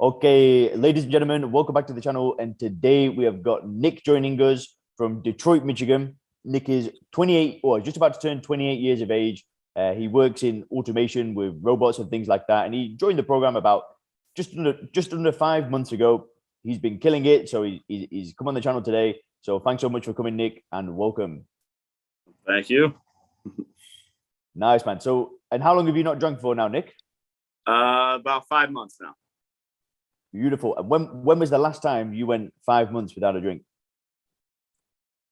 Okay, ladies and gentlemen, welcome back to the channel. And today we have got Nick joining us from Detroit, Michigan. Nick is 28 or just about to turn 28 years of age. He works in automation with robots and things like that. And he joined the program about just under 5 months ago. He's been killing it. So he's come on the channel today. So thanks so much for coming, Nick, and welcome. Thank you. Nice, man. So, and how long have you not drunk for now, Nick? About 5 months now. Beautiful. And when was the last time you went 5 months without a drink?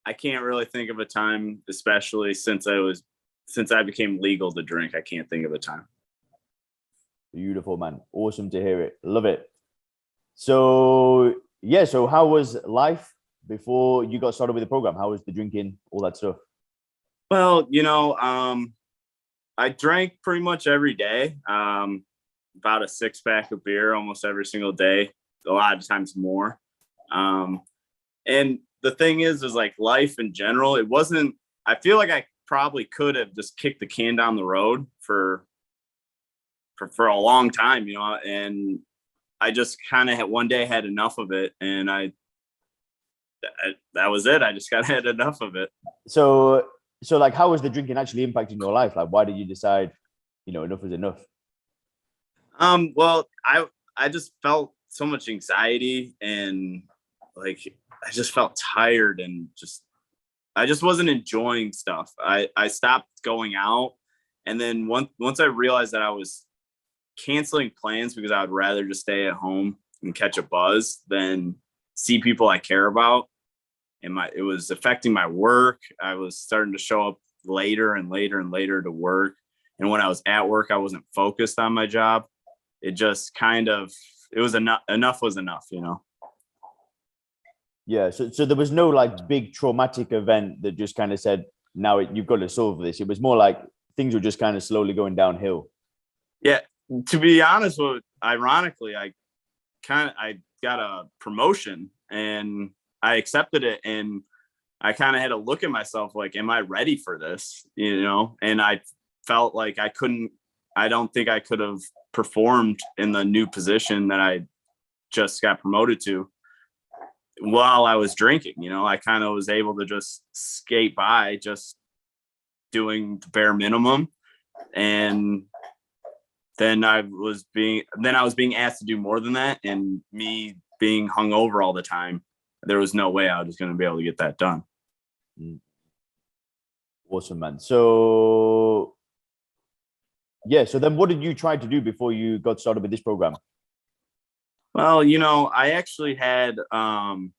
I can't really think of a time, especially since I became legal to drink. I can't think of a time. Beautiful, man. Awesome to hear it. Love it. So, yeah. So, how was life before you got started with the program? How was the drinking, all that stuff? Well, I drank pretty much every day. About a 6-pack of beer almost every single day, a lot of times more. And the thing is like life in general, I feel like I probably could have just kicked the can down the road for a long time, and I just kind of one day had enough of it, and that was it. I just had enough of it. So like, how was the drinking actually impacting your life? Like, why did you decide, enough is enough? Well, I just felt so much anxiety, and like I just felt tired, and I just wasn't enjoying stuff. I stopped going out, and then once I realized that I was canceling plans because I would rather just stay at home and catch a buzz than see people I care about. And it was affecting my work. I was starting to show up later and later and later to work. And when I was at work, I wasn't focused on my job. It just it was enough was enough, Yeah. So there was no like big traumatic event that just kind of said, now you've got to solve this. It was more like things were just kind of slowly going downhill. Yeah. To be honest, ironically, I got a promotion and I accepted it, and I kind of had to look at myself like, am I ready for this? And I felt like I don't think I could have performed in the new position that I just got promoted to while I was drinking. I kind of was able to just skate by, just doing the bare minimum. And then I was being asked to do more than that, and me being hungover all the time, there was no way I was going to be able to get that done. Awesome, man. So yeah, so then what did you try to do before you got started with this program? Well, I actually had kind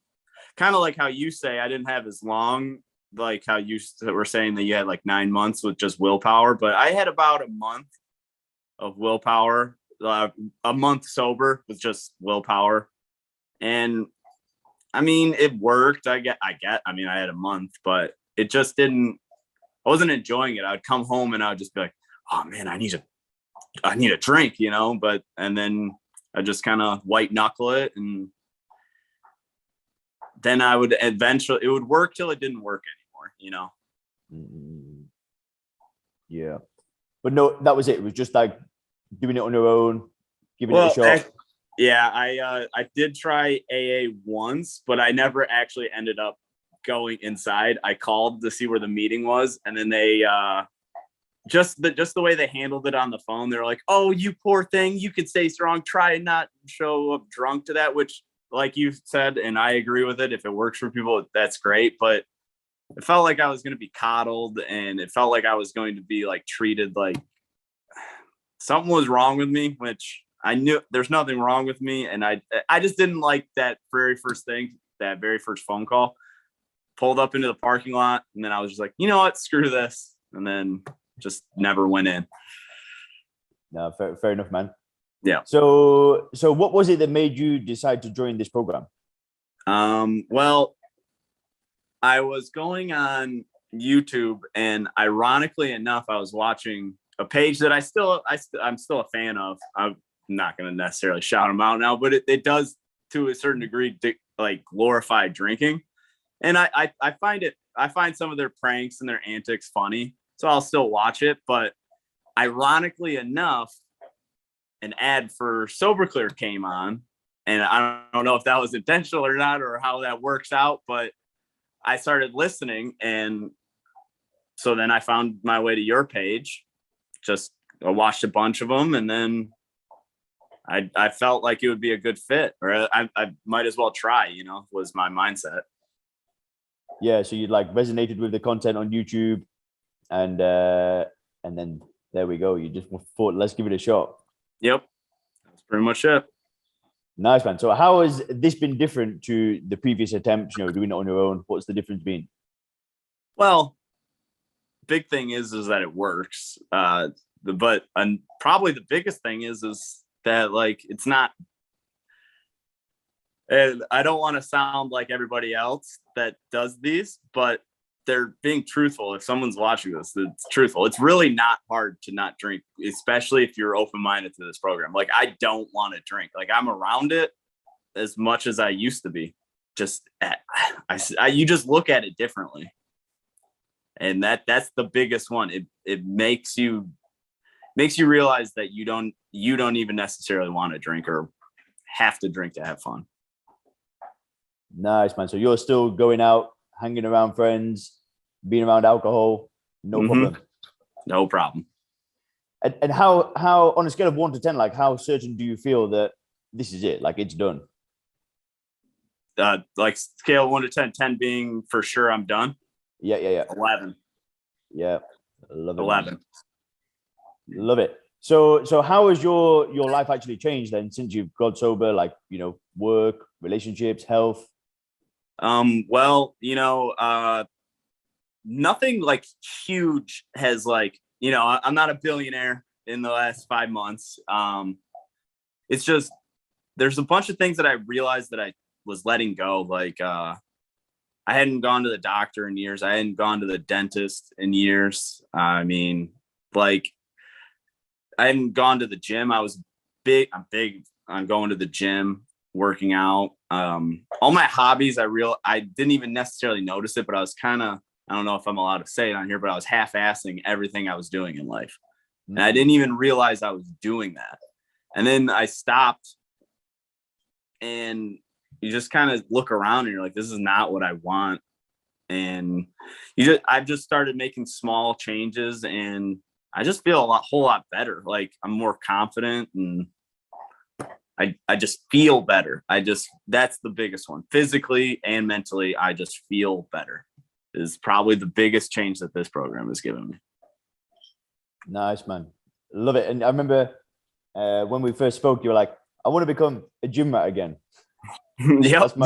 of like how you say I didn't have as long, like how you were saying that you had like 9 months with just willpower, but I had about a month of willpower, a month sober with just willpower. And I mean, it worked. I had a month, but it just I wasn't enjoying it. I'd come home and I would just be like, oh man, I need a drink, and then I just kind of white knuckle it. And then it would work till it didn't work anymore. Yeah. But no, that was it. It was just like doing it on your own, giving it a shot. Yeah, I did try AA once, but I never actually ended up going inside. I called to see where the meeting was, and then they just the way they handled it on the phone, they're like, "Oh, you poor thing, you could stay strong. Try and not show up drunk to that." Which, like you said, and I agree with it. If it works for people, that's great. But it felt like I was going to be coddled, and it felt like I was going to be like treated like something was wrong with me, which I knew there's nothing wrong with me. And I just didn't like that very first phone call. Pulled up into the parking lot, and then I was just like, you know what, screw this. And then just never went in. No, fair enough, man. Yeah. So what was it that made you decide to join this program? Well, I was going on YouTube, and ironically enough, I was watching a page that I'm still a fan of. I'm not going to necessarily shout them out now, but it does to a certain degree like glorify drinking. And I find some of their pranks and their antics funny, so I'll still watch it. But ironically enough, an ad for Soberclear came on, And I don't know if that was intentional or not, or how that works out, but I started listening. And so then I found my way to your page. I watched a bunch of them, and then I felt like it would be a good fit, or I might as well try, was my mindset. Yeah, so you like resonated with the content on YouTube, and then there we go. You just thought, let's give it a shot. Yep, that's pretty much it. Nice, man. So how has this been different to the previous attempts, doing it on your own? What's the difference been? Well, big thing is that it works. But probably the biggest thing is that, like, it's not, and I don't want to sound like everybody else that does these, but they're being truthful. If someone's watching this, it's truthful. It's really not hard to not drink, especially if you're open-minded to this program. Like, I don't want to drink. Like, I'm around it as much as I used to be. You just look at it differently. And that's the biggest one. It makes you realize that you don't even necessarily want to drink or have to drink to have fun. Nice, man. So you're still going out, hanging around friends, being around alcohol, no problem. No problem. And how on a scale of 1 to 10, like, how certain do you feel that this is it? Like, it's done? Like, scale 1 to 10, 10 being for sure I'm done. Yeah. 11. Yeah, love it. 11. Man. Love it. So how has your life actually changed then since you've got sober? Like, work, relationships, health. Well, nothing like huge has, like, I'm not a billionaire in the last 5 months. It's just, there's a bunch of things that I realized that I was letting go. Like, I hadn't gone to the doctor in years. I hadn't gone to the dentist in years. I mean, like, I hadn't gone to the gym. I'm big on going to the gym, working out. All my hobbies, I didn't even necessarily notice it, but I was kind of, I don't know if I'm allowed to say it on here, but I was half-assing everything I was doing in life. And I didn't even realize I was doing that. And then I stopped, and you just kind of look around and you're like, this is not what I want. And I've just started making small changes, and I just feel a whole lot better. Like, I'm more confident, and I just feel better. That's the biggest one. Physically and mentally, I just feel better is probably the biggest change that this program has given me. Nice, man. Love it. And I remember when we first spoke, you were like, I want to become a gym rat again. Yep.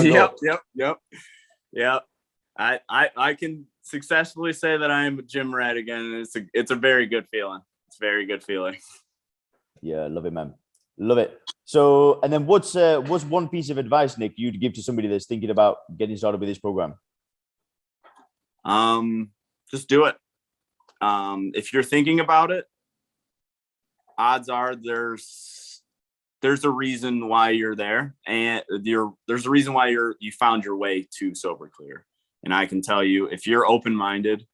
I can successfully say that I am a gym rat again. It's a very good feeling. It's a very good feeling. Yeah, love it, man. Love it. So, and then what's one piece of advice, Nick, you'd give to somebody that's thinking about getting started with this program? Just do it. If you're thinking about it, odds are there's a reason why you're there, and there's a reason why you found your way to Soberclear. And I can tell you, if you're open-minded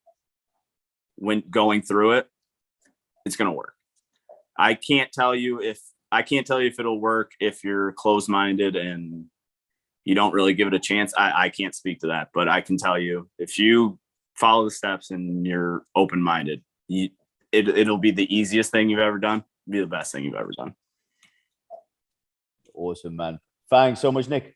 when going through it, it's going to work. I can't tell you if it'll work if you're closed-minded and you don't really give it a chance. I can't speak to that, but I can tell you, if you follow the steps and you're open-minded, it'll be the easiest thing you've ever done. It'll be the best thing you've ever done. Awesome, man. Thanks so much, Nick.